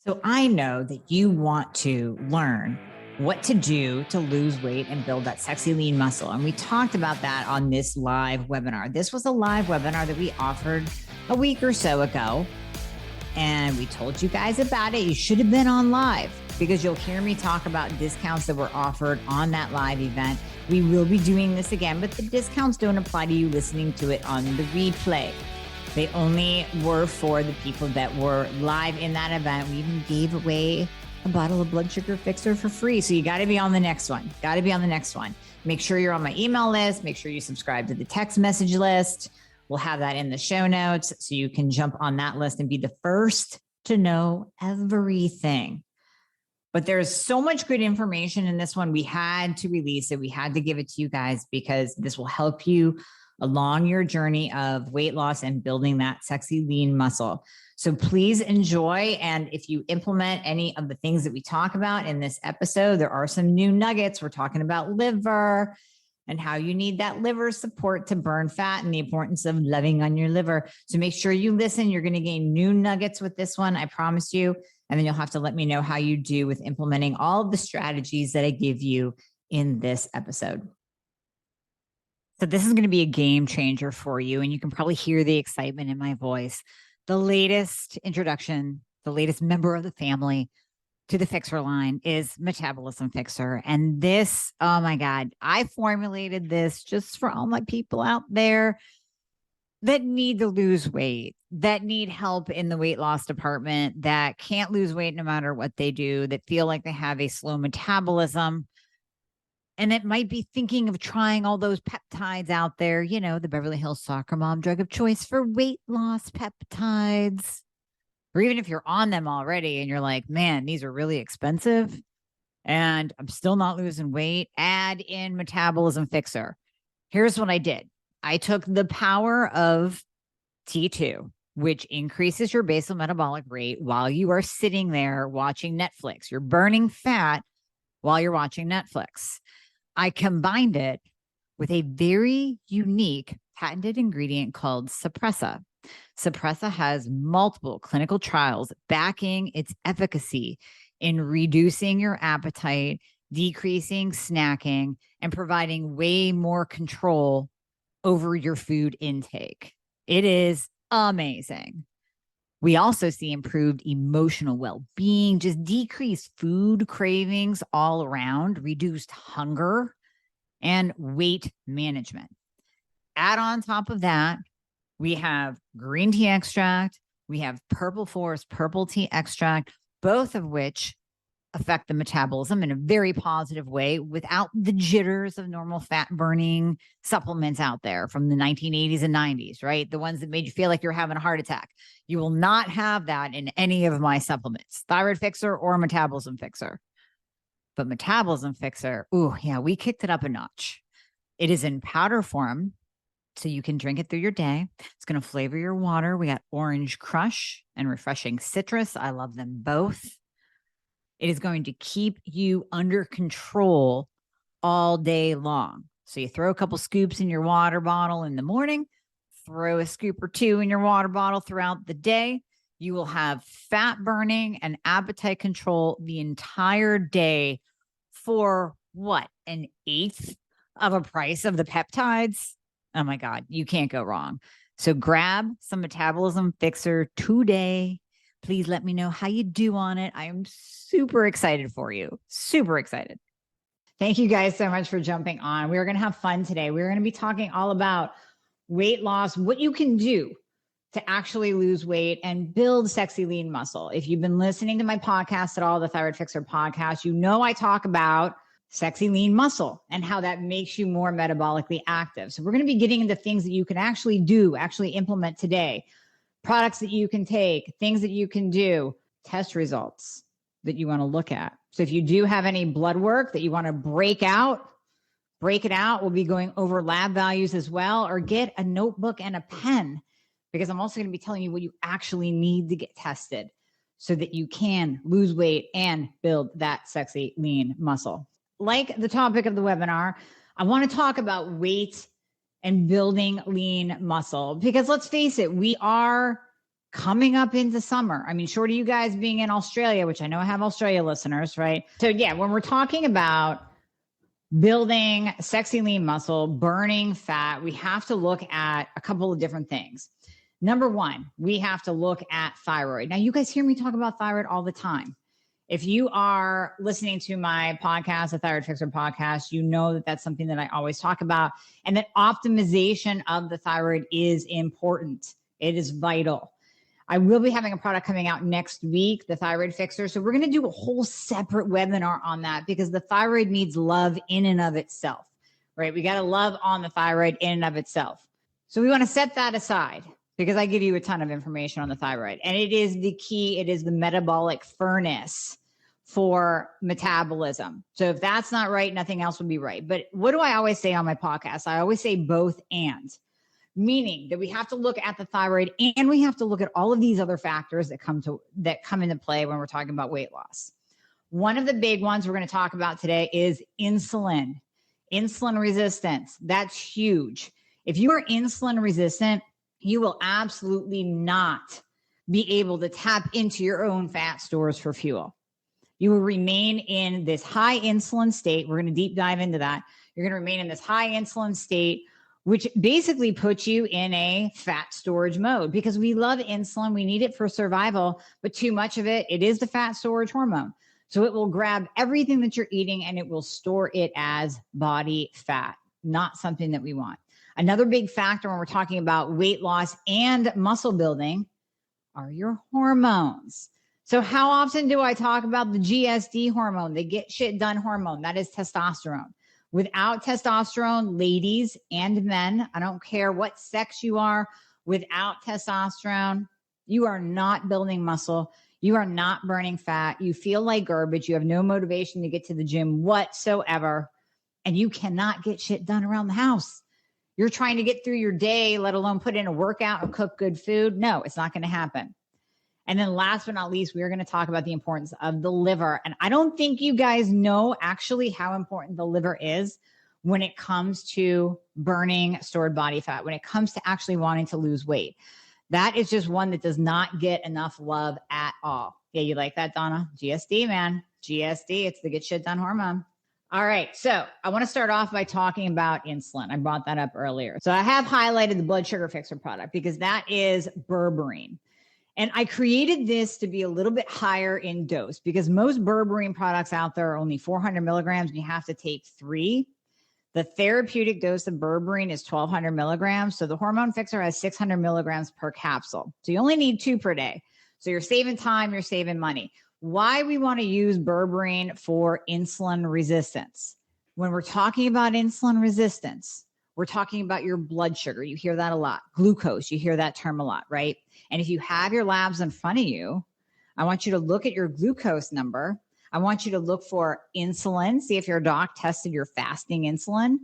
So I know that you want to learn what to do to lose weight and build that sexy lean muscle. And we talked about that on this live webinar. This was a live webinar that we offered a week or so ago. And we told you guys about it. You should have been on live because you'll hear me talk about discounts that were offered on that live event. We will be doing this again, but the discounts don't apply to you listening to it on the replay. They only were for the people that were live in that event. We even gave away a bottle of blood sugar fixer for free. So you got to be on the next one. Got to be on the next one. Make sure you're on my email list. Make sure you subscribe to the text message list. We'll have that in the show notes so you can jump on that list and be the first to know everything. But there's so much good information in this one. We had to release it. We had to give it to you guys because this will help you along your journey of weight loss and building that sexy lean muscle. So please enjoy. And if you implement any of the things that we talk about in this episode, there are some new nuggets. We're talking about liver and how you need that liver support to burn fat and the importance of loving on your liver. So make sure you listen. You're going to gain new nuggets with this one. I promise you. And then you'll have to let me know how you do with implementing all of the strategies that I give you in this episode. So this is going to be a game changer for you. And you can probably hear the excitement in my voice. The latest introduction, the latest member of the family to the Fixer line is Metabolism Fixer. And this, oh my God, I formulated this just for all my people out there that need to lose weight, that need help in the weight loss department, that can't lose weight no matter what they do, that feel like they have a slow metabolism, and that might be thinking of trying all those peptides out there, you know, the Beverly Hills Soccer Mom drug of choice for weight loss peptides. Or even if you're on them already and you're like, man, these are really expensive and I'm still not losing weight, add in Metabolism Fixer. Here's what I did. I took the power of T2, which increases your basal metabolic rate while you are sitting there watching Netflix. You're burning fat while you're watching Netflix. I combined it with a very unique patented ingredient called Suppressa. Suppressa has multiple clinical trials backing its efficacy in reducing your appetite, decreasing snacking, and providing way more control over your food intake. It is amazing. We also see improved emotional well-being, just decreased food cravings all around, reduced hunger, and weight management. Add on top of that, we have green tea extract, we have purple forest purple tea extract, both of which affect the metabolism in a very positive way without the jitters of normal fat burning supplements out there from the 1980s and 90s, right? The ones that made you feel like you're having a heart attack. You will not have that in any of my supplements, Thyroid Fixer or Metabolism Fixer. But Metabolism Fixer, ooh, yeah, we kicked it up a notch. It is in powder form, so you can drink it through your day. It's going to flavor your water. We got Orange Crush and Refreshing Citrus. I love them both. It is going to keep you under control all day long. So you throw a couple scoops in your water bottle in the morning, throw a scoop or two in your water bottle throughout the day. You will have fat burning and appetite control the entire day for what? An eighth of a price of the peptides? Oh my God, you can't go wrong. So grab some Metabolism Fixer today. Please let me know how you do on it. I am super excited for you. Super excited. Thank you guys so much for jumping on. We're going to have fun today. We're going to be talking all about weight loss, what you can do to actually lose weight and build sexy lean muscle. If you've been listening to my podcast at all, the Thyroid Fixer podcast, you know I talk about sexy lean muscle and how that makes you more metabolically active. So we're going to be getting into things that you can actually do, actually implement today. Products that you can take, things that you can do, test results that you want to look at. So if you do have any blood work that you want to break it out. We'll be going over lab values as well, or get a notebook and a pen, because I'm also going to be telling you what you actually need to get tested so that you can lose weight and build that sexy lean muscle. Like the topic of the webinar, I want to talk about weight and building lean muscle, because let's face it, we are coming up into summer. I mean, short of you guys being in Australia, which I know I have Australia listeners, right? So yeah, when we're talking about building sexy lean muscle, burning fat, we have to look at a couple of different things. Number one, we have to look at thyroid. Now, you guys hear me talk about thyroid all the time. If you are listening to my podcast, the Thyroid Fixer podcast, you know that that's something that I always talk about, and that optimization of the thyroid is important. It is vital. I will be having a product coming out next week, the Thyroid Fixer. So we're going to do a whole separate webinar on that because the thyroid needs love in and of itself, right? We got to love on the thyroid in and of itself. So we want to set that aside because I give you a ton of information on the thyroid, and it is the key. It is the metabolic furnace for metabolism. So if that's not right, nothing else will be right. But what do I always say on my podcast? I always say both and. Meaning that we have to look at the thyroid and we have to look at all of these other factors that come into play when we're talking about weight loss. One of the big ones we're going to talk about today is insulin resistance. That's huge. If you are insulin resistant, you will absolutely not be able to tap into your own fat stores for fuel. You will remain in this high insulin state. We're going to deep dive into that. You're going to remain in this high insulin state, which basically puts you in a fat storage mode because we love insulin. We need it for survival, but too much of it, it is the fat storage hormone. So it will grab everything that you're eating and it will store it as body fat, not something that we want. Another big factor when we're talking about weight loss and muscle building are your hormones. So how often do I talk about the GSD hormone, the get shit done hormone? That is testosterone. Without testosterone, ladies and men, I don't care what sex you are, without testosterone, you are not building muscle. You are not burning fat. You feel like garbage. You have no motivation to get to the gym whatsoever. And you cannot get shit done around the house. You're trying to get through your day, let alone put in a workout and cook good food. No, it's not going to happen. And then last but not least, we're going to talk about the importance of the liver. And I don't think you guys know actually how important the liver is when it comes to burning stored body fat, when it comes to actually wanting to lose weight. That is just one that does not get enough love at all. Yeah, you like that, Donna? GSD, man. GSD, it's the get shit done hormone. All right, so I want to start off by talking about insulin. I brought that up earlier. So I have highlighted the Blood Sugar Fixer product because that is berberine. And I created this to be a little bit higher in dose because most berberine products out there are only 400 milligrams and you have to take 3. The therapeutic dose of berberine is 1,200 milligrams. So the Hormone Fixer has 600 milligrams per capsule. So you only need 2 per day. So you're saving time, you're saving money. Why we want to use berberine for insulin resistance? When we're talking about insulin resistance, we're talking about your blood sugar. You hear that a lot. Glucose, you hear that term a lot, right? And if you have your labs in front of you, I want you to look at your glucose number. I want you to look for insulin, see if your doc tested your fasting insulin,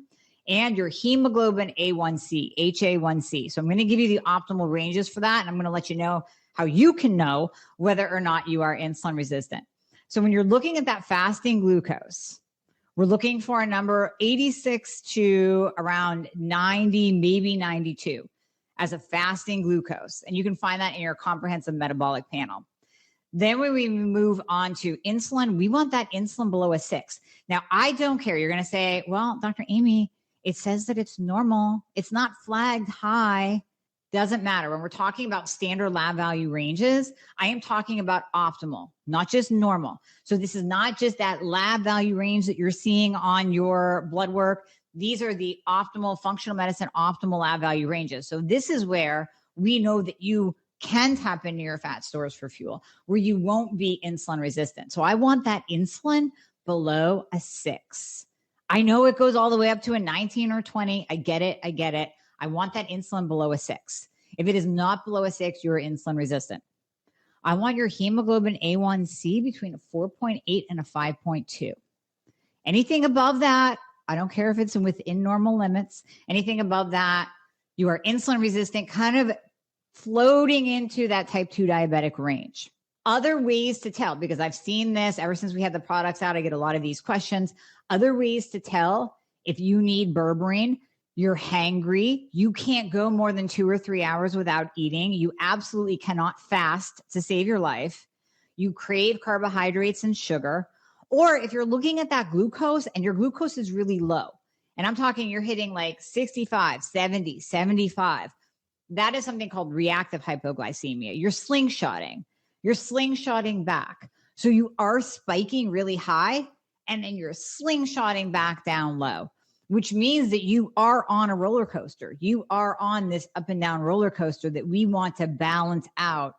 and your hemoglobin A1C, HA1C. So I'm going to give you the optimal ranges for that, and I'm going to let you know how you can know whether or not you are insulin resistant. So when you're looking at that fasting glucose, we're looking for a number 86 to around 90, maybe 92 as a fasting glucose. And you can find that in your comprehensive metabolic panel. Then when we move on to insulin, we want that insulin below a 6. Now, I don't care. You're going to say, well, Dr. Amy, it says that it's normal. It's not flagged high. Doesn't matter. When we're talking about standard lab value ranges, I am talking about optimal, not just normal. So this is not just that lab value range that you're seeing on your blood work. These are the optimal functional medicine, optimal lab value ranges. So this is where we know that you can tap into your fat stores for fuel, where you won't be insulin resistant. So I want that insulin below a 6. I know it goes all the way up to a 19 or 20. I get it. I want that insulin below a 6. If it is not below a 6, you're insulin resistant. I want your hemoglobin A1C between a 4.8 and a 5.2. Anything above that, I don't care if it's within normal limits. Anything above that, you are insulin resistant, kind of floating into that type 2 diabetic range. Other ways to tell, because I've seen this ever since we had the products out, I get a lot of these questions. Other ways to tell if you need berberine, You're hangry. You can't go more than 2 or 3 hours without eating. You absolutely cannot fast to save your life. You crave carbohydrates and sugar. Or if you're looking at that glucose and your glucose is really low, and I'm talking you're hitting like 65, 70, 75, that is something called reactive hypoglycemia. You're slingshotting back. So you are spiking really high and then you're slingshotting back down low, which means that you are on a roller coaster. You are on this up and down roller coaster that we want to balance out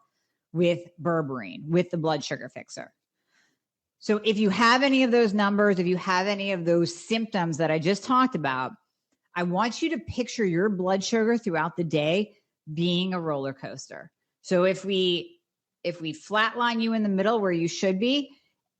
with berberine, with the blood sugar fixer. So if you have any of those numbers, if you have any of those symptoms that I just talked about, I want you to picture your blood sugar throughout the day being a roller coaster. So if we flatline you in the middle where you should be,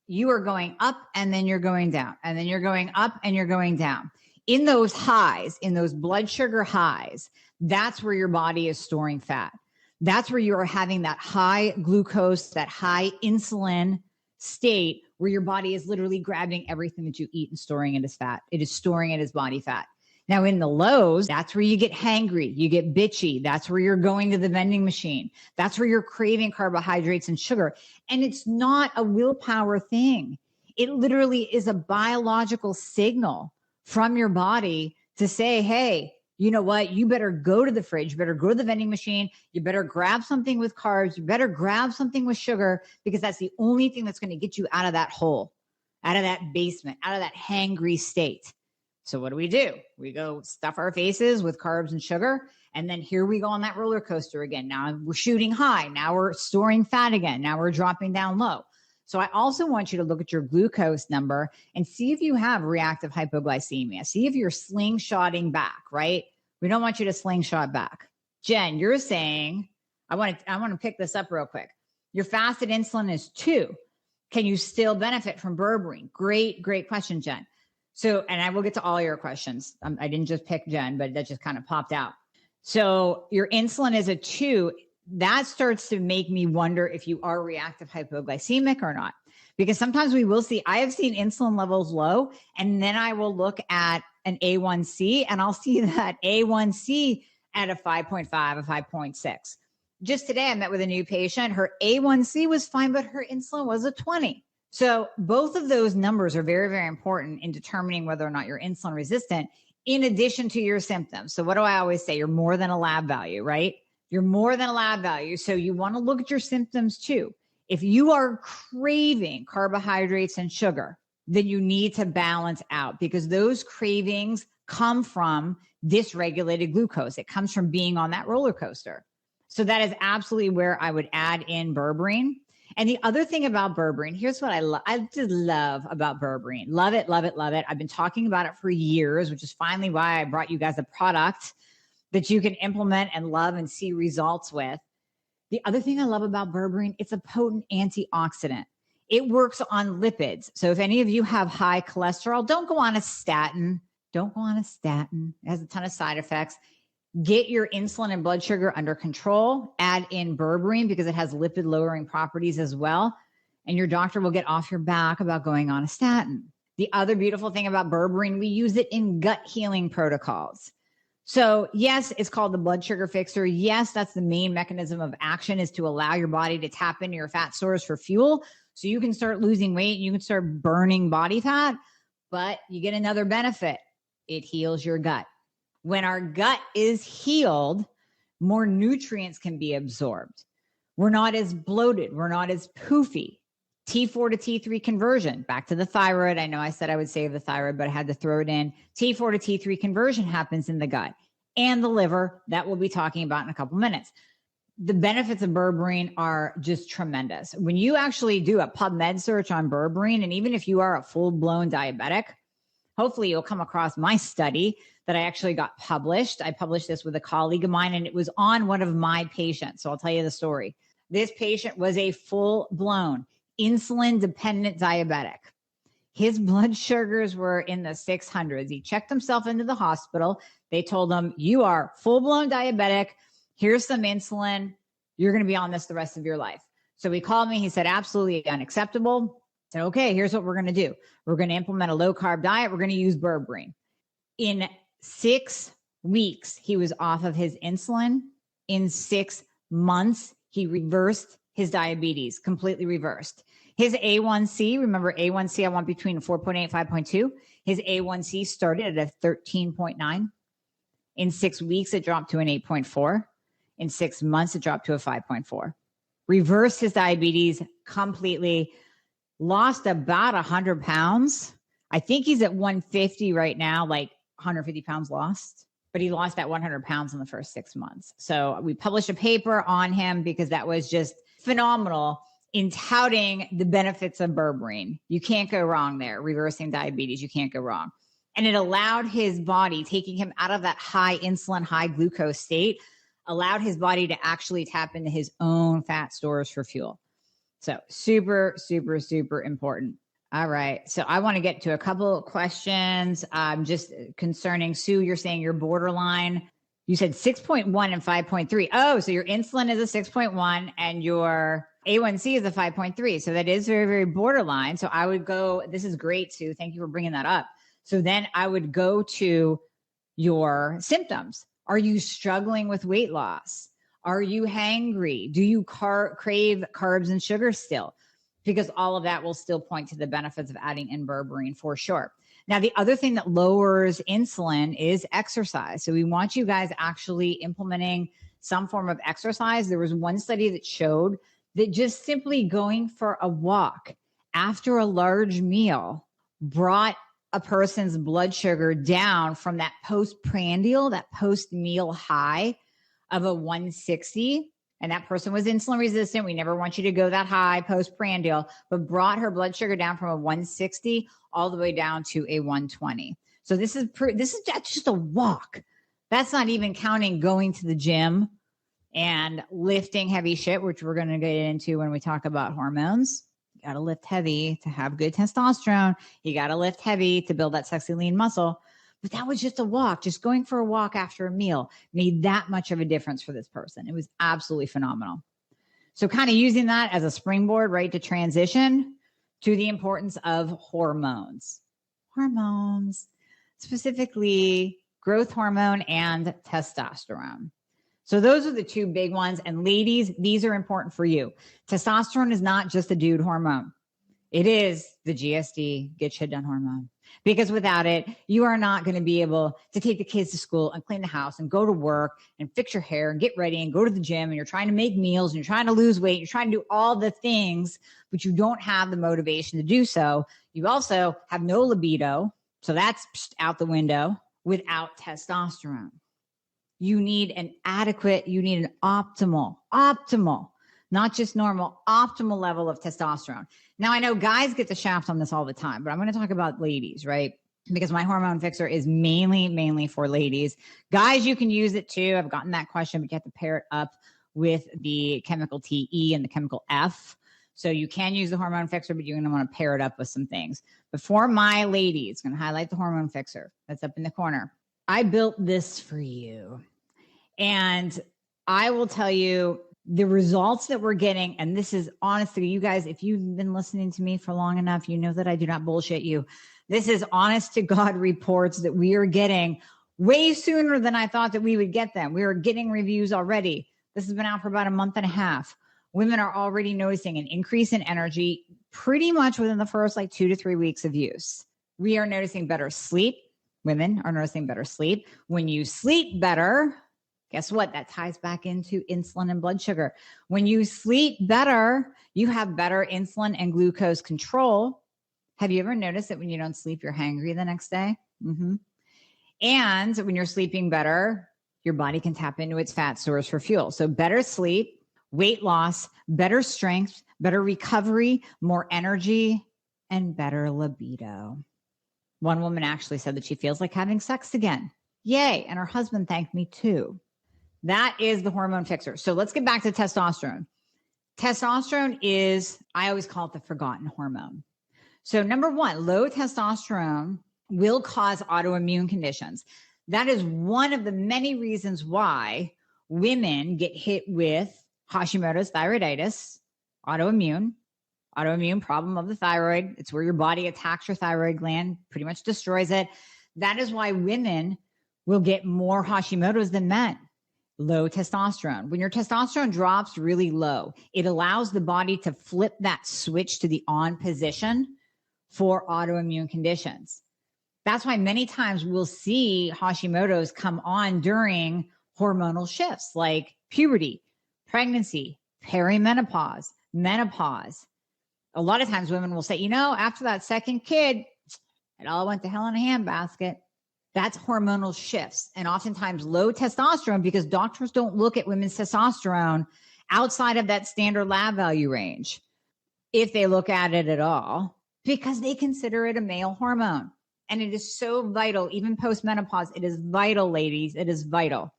you are going up and then you're going down, and then you're going up and you're going down. In those highs, in those blood sugar highs, that's where your body is storing fat. That's where you are having that high glucose, that high insulin state where your body is literally grabbing everything that you eat and storing it as fat. It is storing it as body fat. Now in the lows, that's where you get hangry, you get bitchy. That's where you're going to the vending machine. That's where you're craving carbohydrates and sugar. And it's not a willpower thing. It literally is a biological signal from your body to say, hey, you know what? You better go to the fridge. You better go to the vending machine. You better grab something with carbs. You better grab something with sugar, because that's the only thing that's going to get you out of that hole, out of that basement, out of that hangry state. So what do? We go stuff our faces with carbs and sugar. And then here we go on that roller coaster again. Now we're shooting high. Now we're storing fat again. Now we're dropping down low. So I also want you to look at your glucose number and see if you have reactive hypoglycemia. See if you're slingshotting back, right? We don't want you to slingshot back. Jen, you're saying, I want to pick this up real quick. Your fasted insulin is 2. Can you still benefit from berberine? Great question, Jen. So, and I will get to all your questions. I didn't just pick Jen, but that just kind of popped out. So your insulin is a 2. That starts to make me wonder if you are reactive hypoglycemic or not. Because sometimes we will see, I have seen insulin levels low, and then I will look at an A1C and I'll see that A1C at a 5.5, a 5.6. Just today, I met with a new patient. Her A1C was fine, but her insulin was a 20. So both of those numbers are very, very important in determining whether or not you're insulin resistant, in addition to your symptoms. So what do I always say? You're more than a lab value, right? You're more than a lab value. So you want to look at your symptoms too. If you are craving carbohydrates and sugar, then you need to balance out, because those cravings come from dysregulated glucose. It comes from being on that roller coaster. So that is absolutely where I would add in berberine. And the other thing about berberine, here's what I just love about berberine. Love it, love it, love it. I've been talking about it for years, which is finally why I brought you guys a product that you can implement and love and see results with. The other thing I love about berberine, it's a potent antioxidant. It works on lipids. So if any of you have high cholesterol, don't go on a statin. Don't go on a statin. It has a ton of side effects. Get your insulin and blood sugar under control. Add in berberine because it has lipid lowering properties as well. And your doctor will get off your back about going on a statin. The other beautiful thing about berberine, we use it in gut healing protocols. So yes, it's called the blood sugar fixer. Yes, that's the main mechanism of action, is to allow your body to tap into your fat stores for fuel so you can start losing weight and you can start burning body fat. But you get another benefit. It heals your gut. When our gut is healed, more nutrients can be absorbed. We're not as bloated. We're not as poofy. T4 to T3 conversion, back to the thyroid. I know I said I would save the thyroid, but I had to throw it in. T4 to T3 conversion happens in the gut and the liver. That we'll be talking about in a couple minutes. The benefits of berberine are just tremendous. When you actually do a PubMed search on berberine, and even if you are a full-blown diabetic, hopefully you'll come across my study that I actually got published. I published this with a colleague of mine, and it was on one of my patients. So I'll tell you the story. This patient was a full-blown insulin-dependent diabetic. His blood sugars were in the 600s. He checked himself into the hospital. They told him, you are full-blown diabetic. Here's some insulin. You're going to be on this the rest of your life. So he called me. He said, absolutely unacceptable. I said, okay, here's what we're going to do. We're going to implement a low-carb diet. We're going to use berberine. In 6 weeks, he was off of his insulin. In 6 months, he reversed his diabetes, completely reversed. His A1C, remember A1C, I want between 4.8 and 5.2. His A1C started at a 13.9. In 6 weeks, it dropped to an 8.4. In 6 months, it dropped to a 5.4. Reversed his diabetes completely, lost about 100 pounds. I think he's at 150 right now, like 150 pounds lost, but he lost that 100 pounds in the first 6 months. So we published a paper on him because that was just phenomenal in touting the benefits of berberine. You can't go wrong there. Reversing diabetes, you can't go wrong. And it allowed his body, taking him out of that high insulin, high glucose state, allowed his body to actually tap into his own fat stores for fuel. So super, super, super important. All right. So I want to get to a couple of questions just concerning, Sue, you're saying you're borderline. You said 6.1 and 5.3. Oh, so your insulin is a 6.1 and your A1C is a 5.3. So that is very, very borderline. So I would go, this is great, Sue. Thank you for bringing that up. So then I would go to your symptoms. Are you struggling with weight loss? Are you hangry? Do you crave carbs and sugar still? Because all of that will still point to the benefits of adding in berberine for sure. Now, the other thing that lowers insulin is exercise. So we want you guys actually implementing some form of exercise. There was one study that showed that just simply going for a walk after a large meal brought a person's blood sugar down from that postprandial, that post-meal high of a 160. And that person was insulin resistant. We never want you to go that high postprandial, but brought her blood sugar down from a 160 all the way down to a 120. So this is just a walk. That's not even counting going to the gym and lifting heavy shit, which we're going to get into when we talk about hormones. You got to lift heavy to have good testosterone. You got to lift heavy to build that sexy lean muscle. But that was just a walk. Just going for a walk after a meal made that much of a difference for this person. It was absolutely phenomenal. So kind of using that as a springboard, right, to transition to the importance of hormones. Hormones, specifically growth hormone and testosterone. So those are the two big ones. And ladies, these are important for you. Testosterone is not just a dude hormone. It is the GSD, get shit done hormone. Because without it, you are not going to be able to take the kids to school and clean the house and go to work and fix your hair and get ready and go to the gym. And you're trying to make meals and you're trying to lose weight. You're trying to do all the things, but you don't have the motivation to do so. You also have no libido. So that's out the window without testosterone. You need an optimal, not just normal, optimal level of testosterone. Now, I know guys get the shaft on this all the time, but I'm going to talk about ladies, right? Because my hormone fixer is mainly for ladies. Guys, you can use it too. I've gotten that question, but you have to pair it up with the chemical TE and the chemical F. So you can use the hormone fixer, but you're going to want to pair it up with some things. But for my ladies, going to highlight the hormone fixer that's up in the corner. I built this for you. And I will tell you the results that we're getting. And this is honestly, you guys, if you've been listening to me for long enough, you know that I do not bullshit you. This is honest to God reports that we are getting way sooner than I thought that we would get them. We are getting reviews already. This has been out for about a month and a half. Women are already noticing an increase in energy pretty much within the first 2 to 3 weeks of use. We are noticing better sleep. Women are noticing better sleep. When you sleep better, guess what? That ties back into insulin and blood sugar. When you sleep better, you have better insulin and glucose control. Have you ever noticed that when you don't sleep, you're hangry the next day? Mm-hmm. And when you're sleeping better, your body can tap into its fat stores for fuel. So better sleep, weight loss, better strength, better recovery, more energy, and better libido. One woman actually said that she feels like having sex again. Yay. And her husband thanked me too. That is the hormone fixer. So let's get back to testosterone. Testosterone is, I always call it the forgotten hormone. So number one, low testosterone will cause autoimmune conditions. That is one of the many reasons why women get hit with Hashimoto's thyroiditis, autoimmune problem of the thyroid. It's where your body attacks your thyroid gland, pretty much destroys it. That is why women will get more Hashimoto's than men. Low testosterone. When your testosterone drops really low, it allows the body to flip that switch to the on position for autoimmune conditions. That's why many times we'll see Hashimoto's come on during hormonal shifts like puberty, pregnancy, perimenopause, menopause. A lot of times women will say, after that second kid, it all went to hell in a handbasket. That's hormonal shifts, and oftentimes low testosterone, because doctors don't look at women's testosterone outside of that standard lab value range, if they look at it at all, because they consider it a male hormone. And it is so vital, even post-menopause. It is vital, ladies. It is vital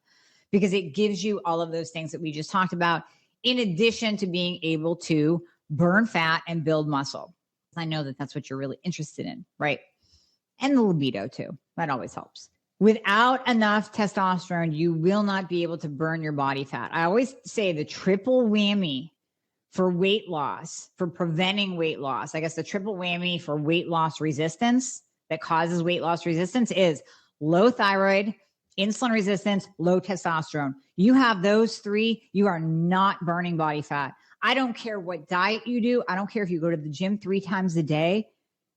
because it gives you all of those things that we just talked about, in addition to being able to burn fat and build muscle. I know that that's what you're really interested in, right? And the libido too. That always helps. Without enough testosterone, you will not be able to burn your body fat. I always say the triple whammy for weight loss, for preventing weight loss, I guess the triple whammy for weight loss resistance that causes weight loss resistance is low thyroid, insulin resistance, low testosterone. You have those three, you are not burning body fat. I don't care what diet you do. I don't care if you go to the gym 3 times a day.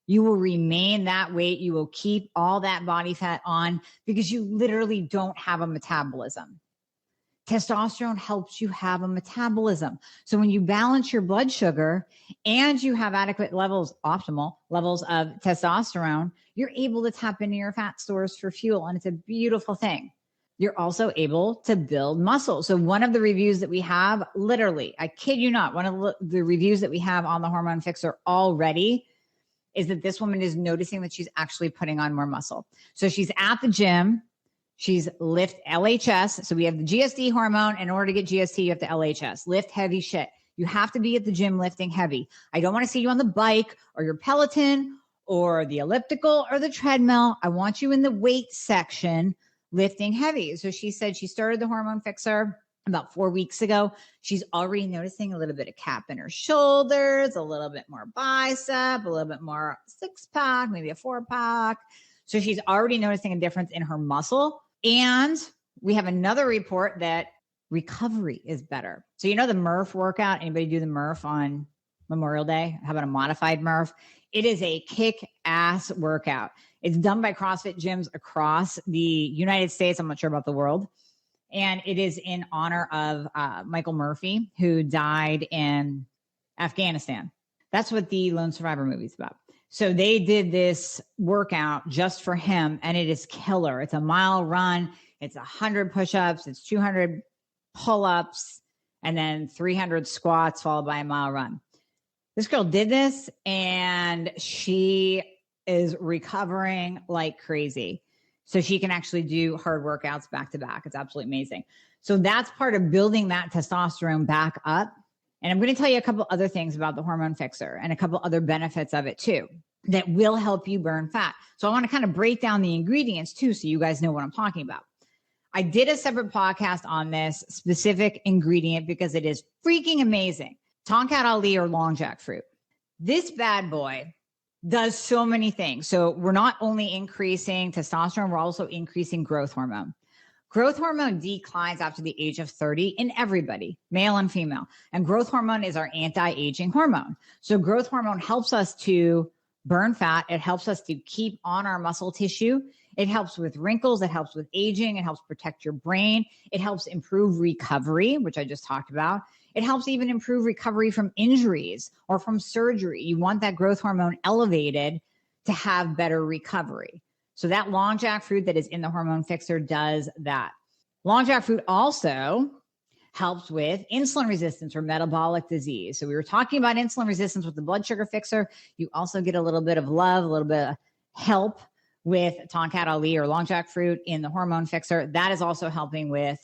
You will remain that weight. You will keep all that body fat on because you literally don't have a metabolism. Testosterone helps you have a metabolism. So when you balance your blood sugar and you have adequate levels, optimal levels of testosterone, you're able to tap into your fat stores for fuel. And it's a beautiful thing. You're also able to build muscle. So one of the reviews that we have, literally, I kid you not, one of the reviews that we have on the Hormone Fixer already is that this woman is noticing that she's actually putting on more muscle. So she's at the gym. She's lift LHS. So we have the GSD hormone. In order to get GST, you have to LHS, lift heavy shit. You have to be at the gym lifting heavy. I don't want to see you on the bike or your Peloton or the elliptical or the treadmill. I want you in the weight section lifting heavy. So she said she started the Hormone Fixer about 4 weeks ago. She's already noticing a little bit of cap in her shoulders, a little bit more bicep, a little bit more 6-pack, maybe a 4-pack. So she's already noticing a difference in her muscle. And we have another report that recovery is better. So the Murph workout, anybody do the Murph on Memorial Day? How about a modified Murph? It is a kick-ass workout. It's done by CrossFit gyms across the United States. I'm not sure about the world. And it is in honor of Michael Murphy, who died in Afghanistan. That's what the Lone Survivor movie is about. So they did this workout just for him, and it is killer. It's a mile run. It's 100 push-ups. It's 200 pull-ups, and then 300 squats followed by a mile run. This girl did this, and she is recovering like crazy. So she can actually do hard workouts back to back. It's absolutely amazing. So that's part of building that testosterone back up. And I'm going to tell you a couple other things about the Hormone Fixer and a couple other benefits of it too that will help you burn fat. So I want to kind of break down the ingredients too, so you guys know what I'm talking about. I did a separate podcast on this specific ingredient because it is freaking amazing. Tongkat Ali or long jackfruit. This bad boy does so many things. So we're not only increasing testosterone, we're also increasing growth hormone. Growth hormone declines after the age of 30 in everybody, male and female. And growth hormone is our anti-aging hormone. So growth hormone helps us to burn fat. It helps us to keep on our muscle tissue. It helps with wrinkles. It helps with aging. It helps protect your brain. It helps improve recovery, which I just talked about. It helps even improve recovery from injuries or from surgery. You want that growth hormone elevated to have better recovery. So that long jackfruit that is in the Hormone Fixer does that. Long jackfruit also helps with insulin resistance or metabolic disease. So we were talking about insulin resistance with the blood sugar fixer. You also get a little bit of love, a little bit of help with Tongkat Ali or long jackfruit in the Hormone Fixer. That is also helping with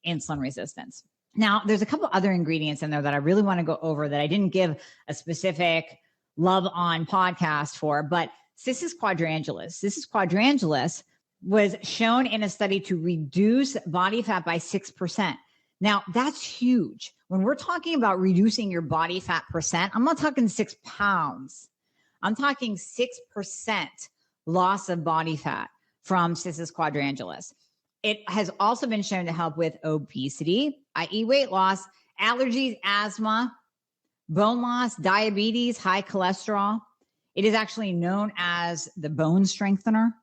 insulin resistance. Now, there's a couple other ingredients in there that I really want to go over that I didn't give a specific love on podcast for, but Cissus quadrangulus. Cissus quadrangulus was shown in a study to reduce body fat by 6%. Now, that's huge. When we're talking about reducing your body fat percent, I'm not talking 6 pounds. I'm talking 6% loss of body fat. from Cissus quadrangulus. It has also been shown to help with obesity, i.e. weight loss, allergies, asthma, bone loss, diabetes, high cholesterol. It is actually known as the bone strengthener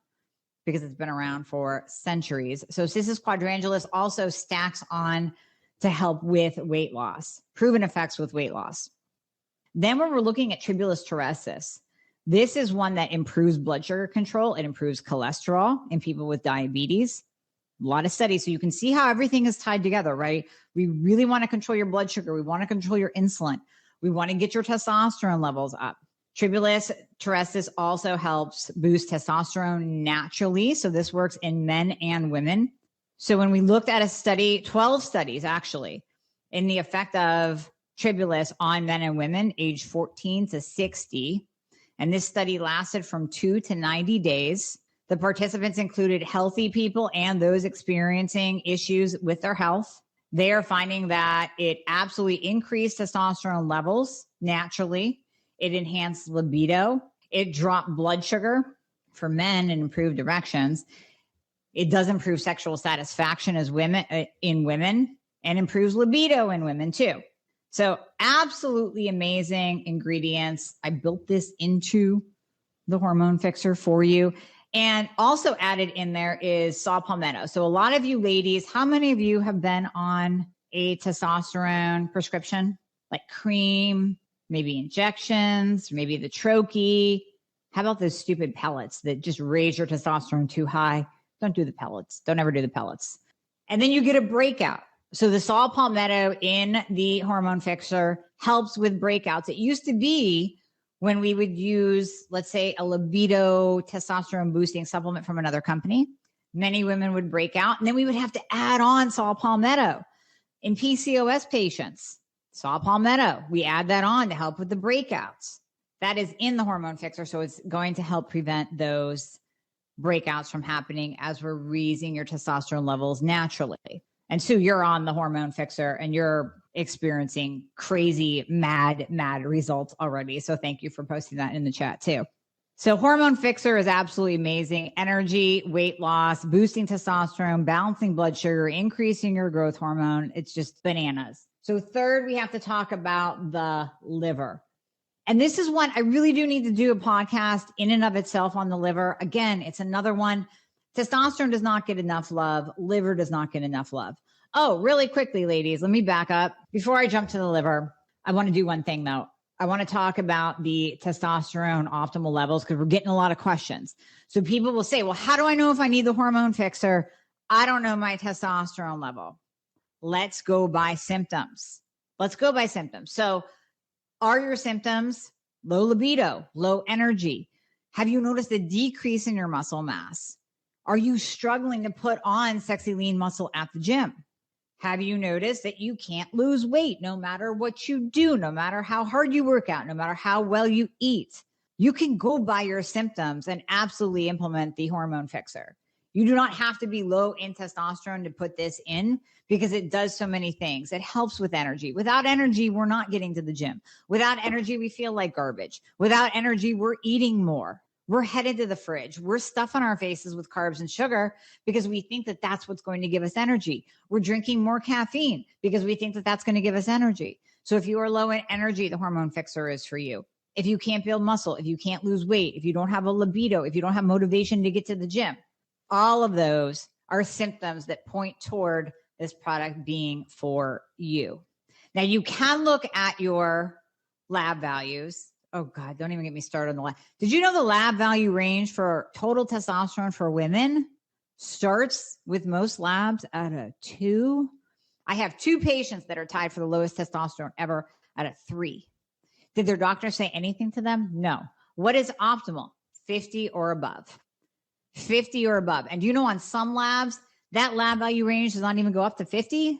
because it's been around for centuries. So Cissus quadrangulus also stacks on to help with weight loss, proven effects with weight loss. Then when we're looking at Tribulus terrestris, this is one that improves blood sugar control. It improves cholesterol in people with diabetes. A lot of studies. So you can see how everything is tied together, right? We really want to control your blood sugar. We want to control your insulin. We want to get your testosterone levels up. Tribulus terrestris also helps boost testosterone naturally. So this works in men and women. So when we looked at a study, 12 studies actually, in the effect of Tribulus on men and women aged 14 to 60, and this study lasted from 2 to 90 days. The participants included healthy people and those experiencing issues with their health. They are finding that it absolutely increased testosterone levels naturally. It enhanced libido. It dropped blood sugar for men and improved erections. It does improve sexual satisfaction as women in women and improves libido in women too. So absolutely amazing ingredients. I built this into the hormone fixer for you. And also added in there is saw palmetto. So a lot of you ladies, how many of you have been on a testosterone prescription, like cream, maybe injections, maybe the troche? How about those stupid pellets that just raise your testosterone too high? Don't do the pellets. Don't ever do the pellets. And then you get a breakout. So the saw palmetto in the hormone fixer helps with breakouts. It used to be when we would use, let's say, a libido testosterone boosting supplement from another company, many women would break out, and then we would have to add on saw palmetto. In PCOS patients, saw palmetto, we add that on to help with the breakouts. That is in the hormone fixer, so it's going to help prevent those breakouts from happening as we're raising your testosterone levels naturally. And Sue, you're on the hormone fixer and you're experiencing crazy, mad results already. So thank you for posting that in the chat too. So hormone fixer is absolutely amazing. Energy, weight loss, boosting testosterone, balancing blood sugar, increasing your growth hormone. It's just bananas. So third, we have to talk about the liver. And this is one I really do need to do a podcast in and of itself on the liver. Again, it's another one. Testosterone does not get enough love. Liver does not get enough love. Oh, really quickly, ladies, let me back up. Before I jump to the liver, I want to do one thing, though. I want to talk about the testosterone optimal levels because we're getting a lot of questions. So people will say, well, how do I know if I need the hormone fixer? I don't know my testosterone level. Let's go by symptoms. So are your symptoms low libido, low energy? Have you noticed a decrease in your muscle mass? Are you struggling to put on sexy lean muscle at the gym? Have you noticed that you can't lose weight no matter what you do, no matter how hard you work out, no matter how well you eat? You can go by your symptoms and absolutely implement the hormone fixer. You do not have to be low in testosterone to put this in because it does so many things. It helps with energy. Without energy, we're not getting to the gym. Without energy, we feel like garbage. Without energy, we're eating more. We're headed to the fridge. We're stuffing our faces with carbs and sugar because we think that that's what's going to give us energy. We're drinking more caffeine because we think that that's going to give us energy. So if you are low in energy, the hormone fixer is for you. If you can't build muscle, if you can't lose weight, if you don't have a libido, if you don't have motivation to get to the gym, all of those are symptoms that point toward this product being for you. Now you can look at your lab values. Oh God, don't even get me started on the lab. Did you know the lab value range for total testosterone for women starts with most labs at a 2? I have 2 patients that are tied for the lowest testosterone ever at a 3. Did their doctor say anything to them? No. What is optimal? 50 or above. 50 or above. And you know, on some labs, that lab value range does not even go up to 50.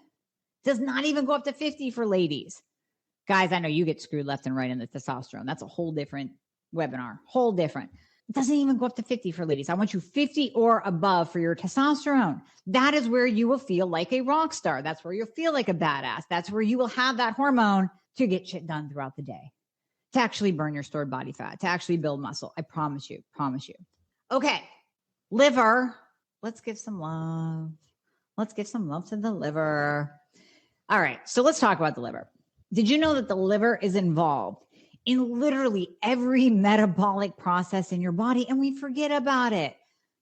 Does not even go up to 50 for ladies. Guys, I know you get screwed left and right in the testosterone. That's a whole different webinar, whole different. It doesn't even go up to 50 for ladies. I want you 50 or above for your testosterone. That is where you will feel like a rock star. That's where you'll feel like a badass. That's where you will have that hormone to get shit done throughout the day, to actually burn your stored body fat, to actually build muscle. I promise you. Okay. Liver. Let's give some love. Let's give some love to the liver. All right. So let's talk about the liver. Did you know that the liver is involved in literally every metabolic process in your body, and we forget about it?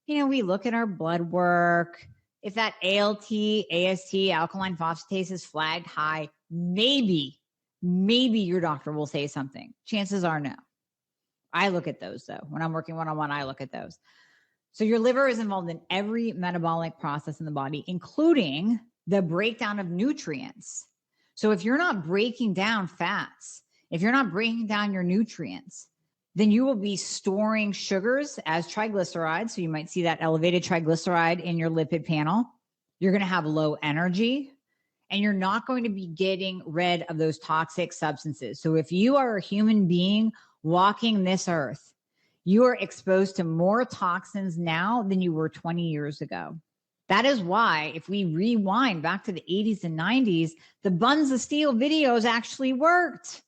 We look at our blood work. If that ALT, AST, alkaline phosphatase is flagged high, maybe your doctor will say something. Chances are no. I look at those though. When I'm working one-on-one, I look at those. So your liver is involved in every metabolic process in the body, including the breakdown of nutrients. So if you're not breaking down fats, if you're not breaking down your nutrients, then you will be storing sugars as triglycerides. So you might see that elevated triglyceride in your lipid panel. You're going to have low energy, and you're not going to be getting rid of those toxic substances. So if you are a human being walking this earth, you are exposed to more toxins now than you were 20 years ago. That is why, if we rewind back to the 80s and 90s, the Buns of Steel videos actually worked.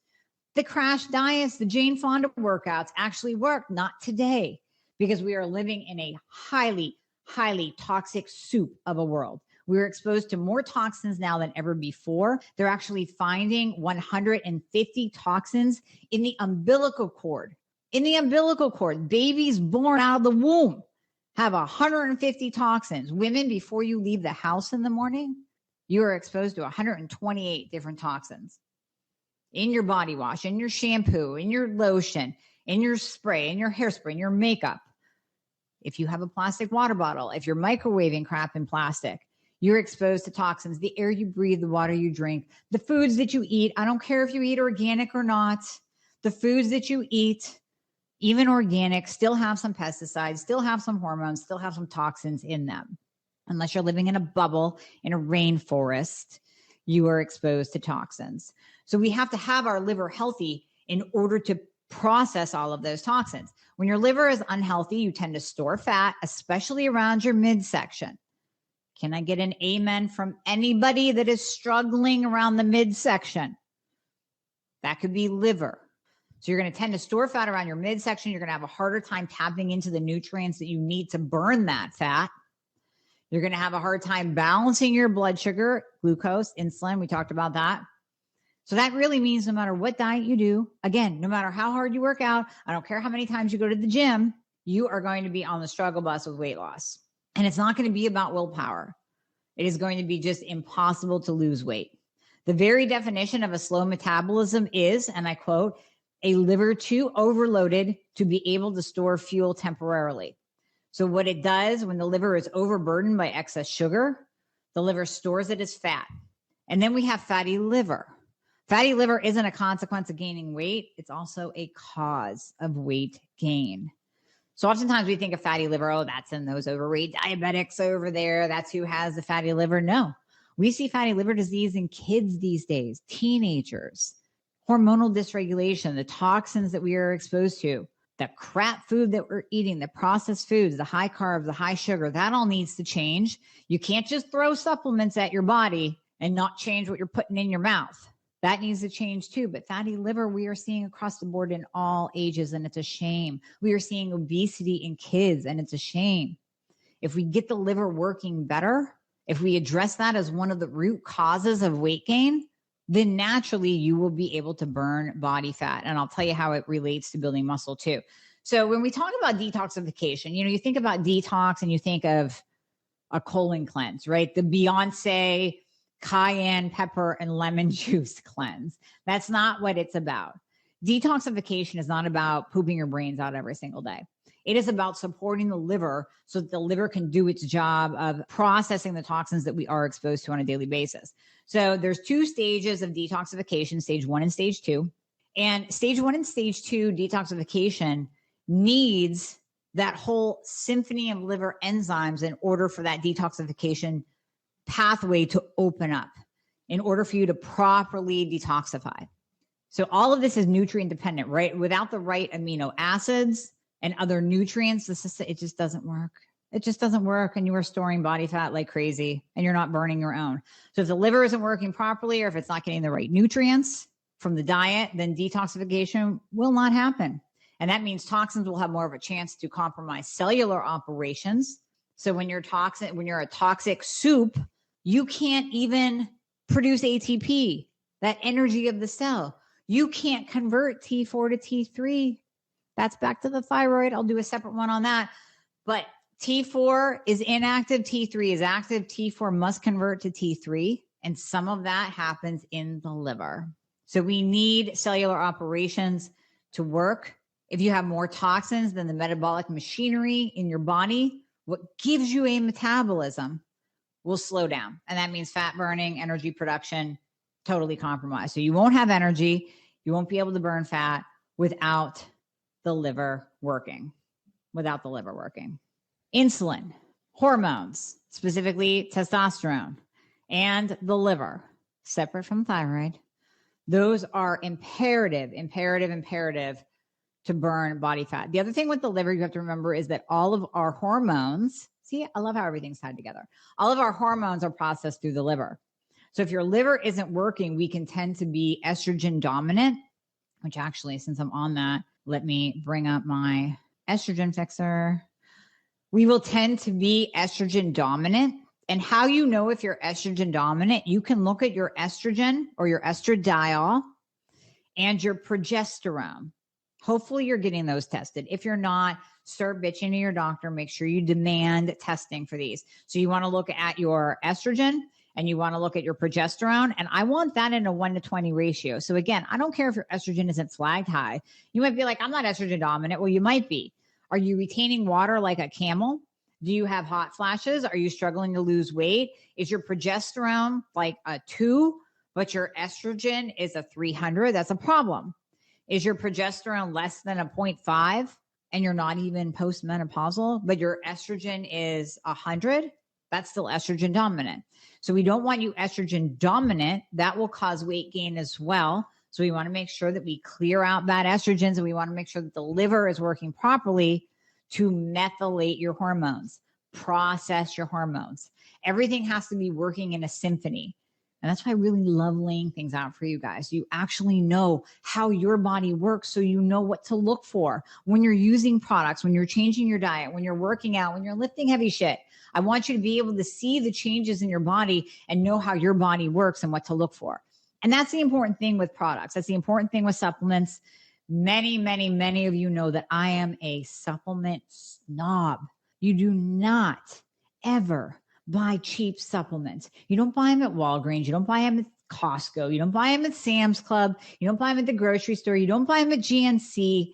The crash diets, the Jane Fonda workouts actually worked. Not today, because we are living in a highly, highly toxic soup of a world. We're exposed to more toxins now than ever before. They're actually finding 150 toxins in the umbilical cord. In the umbilical cord, babies born out of the womb have 150 toxins. Women, before you leave the house in the morning, you are exposed to 128 different toxins in your body wash, in your shampoo, in your lotion, in your spray, in your hairspray, in your makeup. If you have a plastic water bottle, if you're microwaving crap in plastic, you're exposed to toxins. The air you breathe, the water you drink, the foods that you eat. I don't care if you eat organic or not. The foods that you eat, even organic, still have some pesticides, still have some hormones, still have some toxins in them. Unless you're living in a bubble in a rainforest, you are exposed to toxins. So we have to have our liver healthy in order to process all of those toxins. When your liver is unhealthy, you tend to store fat, especially around your midsection. Can I get an amen from anybody that is struggling around the midsection? That could be liver. So you're going to tend to store fat around your midsection. You're going to have a harder time tapping into the nutrients that you need to burn that fat. You're going to have a hard time balancing your blood sugar, glucose, insulin. We talked about that. So that really means no matter what diet you do, again, no matter how hard you work out, I don't care how many times you go to the gym, you are going to be on the struggle bus with weight loss. And it's not going to be about willpower. It is going to be just impossible to lose weight. The very definition of a slow metabolism is, and I quote, a liver too overloaded to be able to store fuel temporarily. So what it does when the liver is overburdened by excess sugar, the liver stores it as fat. And then we have fatty liver. Fatty liver isn't a consequence of gaining weight. It's also a cause of weight gain. So oftentimes we think of fatty liver, oh, that's in those overweight diabetics over there. That's who has the fatty liver. No, we see fatty liver disease in kids these days, teenagers, hormonal dysregulation, the toxins that we are exposed to, the crap food that we're eating, the processed foods, the high carbs, the high sugar, that all needs to change. You can't just throw supplements at your body and not change what you're putting in your mouth. That needs to change too. But fatty liver, we are seeing across the board in all ages, and it's a shame. We are seeing obesity in kids, and it's a shame. If we get the liver working better, if we address that as one of the root causes of weight gain, then naturally you will be able to burn body fat. And I'll tell you how it relates to building muscle too. So when we talk about detoxification, you think about detox and you think of a colon cleanse, right? The Beyonce cayenne pepper and lemon juice cleanse. That's not what it's about. Detoxification is not about pooping your brains out every single day. It is about supporting the liver so that the liver can do its job of processing the toxins that we are exposed to on a daily basis. So there's 2 stages of detoxification, stage 1 and stage 2. And stage 1 and stage 2 detoxification needs that whole symphony of liver enzymes in order for that detoxification pathway to open up, in order for you to properly detoxify. So all of this is nutrient dependent, right? Without the right amino acids and other nutrients, it just doesn't work. It just doesn't work. And you are storing body fat like crazy and you're not burning your own. So if the liver isn't working properly, or if it's not getting the right nutrients from the diet, then detoxification will not happen. And that means toxins will have more of a chance to compromise cellular operations. So when you're a toxic soup, you can't even produce ATP, that energy of the cell. You can't convert T4 to T3. That's back to the thyroid. I'll do a separate one on that. But T4 is inactive, T3 is active. T4 must convert to T3, and some of that happens in the liver. So we need cellular operations to work. If you have more toxins than the metabolic machinery in your body, what gives you a metabolism will slow down. And that means fat burning, energy production, totally compromised. So you won't have energy. You won't be able to burn fat without the liver working. Insulin, hormones, specifically testosterone, and the liver, separate from thyroid. Those are imperative to burn body fat. The other thing with the liver you have to remember is that all of our hormones, see, I love how everything's tied together. All of our hormones are processed through the liver. So if your liver isn't working, we can tend to be estrogen dominant, which actually, since I'm on that, let me bring up my estrogen fixer. We will tend to be estrogen dominant. And how you know if you're estrogen dominant, you can look at your estrogen or your estradiol and your progesterone. Hopefully you're getting those tested. If you're not, start bitching to your doctor. Make sure you demand testing for these. So you want to look at your estrogen and you want to look at your progesterone. And I want that in a 1-to-20 ratio. So again, I don't care if your estrogen isn't flagged high. You might be like, I'm not estrogen dominant. Well, you might be. Are you retaining water like a camel? Do you have hot flashes? Are you struggling to lose weight? Is your progesterone like a 2, but your estrogen is a 300? That's a problem. Is your progesterone less than a 0.5 and you're not even postmenopausal, but your estrogen is 100? That's still estrogen dominant. So we don't want you estrogen dominant. That will cause weight gain as well. So we want to make sure that we clear out bad estrogens, and we want to make sure that the liver is working properly to methylate your hormones, process your hormones. Everything has to be working in a symphony. And that's why I really love laying things out for you guys. You actually know how your body works, so you know what to look for when you're using products, when you're changing your diet, when you're working out, when you're lifting heavy shit. I want you to be able to see the changes in your body and know how your body works and what to look for. And that's the important thing with products. That's the important thing with supplements. Many of you know that I am a supplement snob. You do not ever buy cheap supplements. You don't buy them at Walgreens. You don't buy them at Costco. You don't buy them at Sam's Club. You don't buy them at the grocery store. You don't buy them at GNC.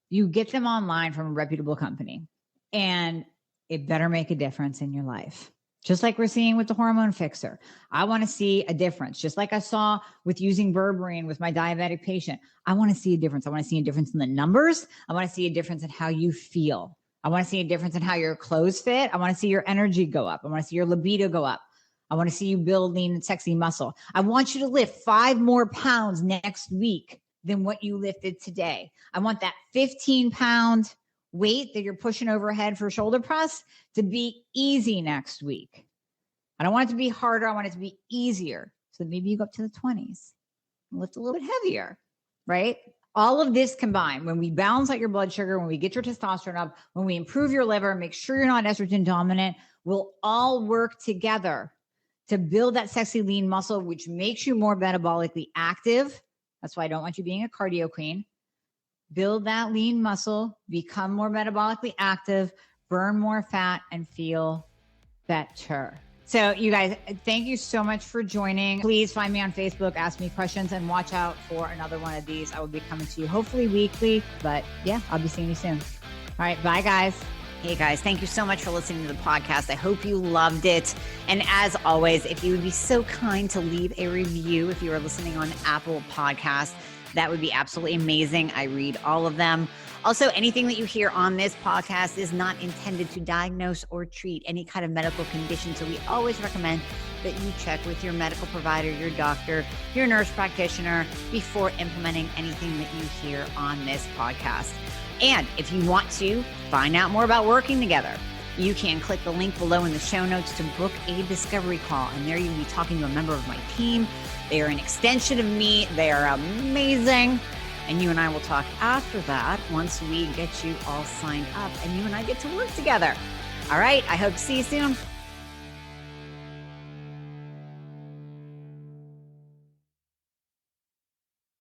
You get them online from a reputable company. And it better make a difference in your life. Just like we're seeing with the hormone fixer. I want to see a difference. Just like I saw with using berberine with my diabetic patient. I want to see a difference. I want to see a difference in the numbers. I want to see a difference in how you feel. I want to see a difference in how your clothes fit. I want to see your energy go up. I want to see your libido go up. I want to see you build lean and sexy muscle. I want you to lift 5 more pounds next week than what you lifted today. I want that 15-pound weight that you're pushing overhead for shoulder press to be easy next week. I don't want it to be harder. I want it to be easier. So maybe you go up to the 20s and lift a little bit heavier, right? All of this combined, when we balance out your blood sugar, when we get your testosterone up, when we improve your liver, make sure you're not estrogen dominant, will all work together to build that sexy lean muscle, which makes you more metabolically active. That's why I don't want you being a cardio queen. Build that lean muscle, become more metabolically active, burn more fat, and feel better. So you guys, thank you so much for joining. Please find me on Facebook, ask me questions, and watch out for another one of these. I will be coming to you hopefully weekly, but yeah, I'll be seeing you soon. All right, bye guys. Hey guys, thank you so much for listening to the podcast. I hope you loved it. And as always, if you would be so kind to leave a review if you are listening on Apple Podcasts, that would be absolutely amazing. I read all of them. Also, anything that you hear on this podcast is not intended to diagnose or treat any kind of medical condition. So we always recommend that you check with your medical provider, your doctor, your nurse practitioner before implementing anything that you hear on this podcast. And if you want to find out more about working together, you can click the link below in the show notes to book a discovery call. And there you'll be talking to a member of my team. They are an extension of me. They are amazing. And you and I will talk after that once we get you all signed up and you and I get to work together. All right. I hope to see you soon.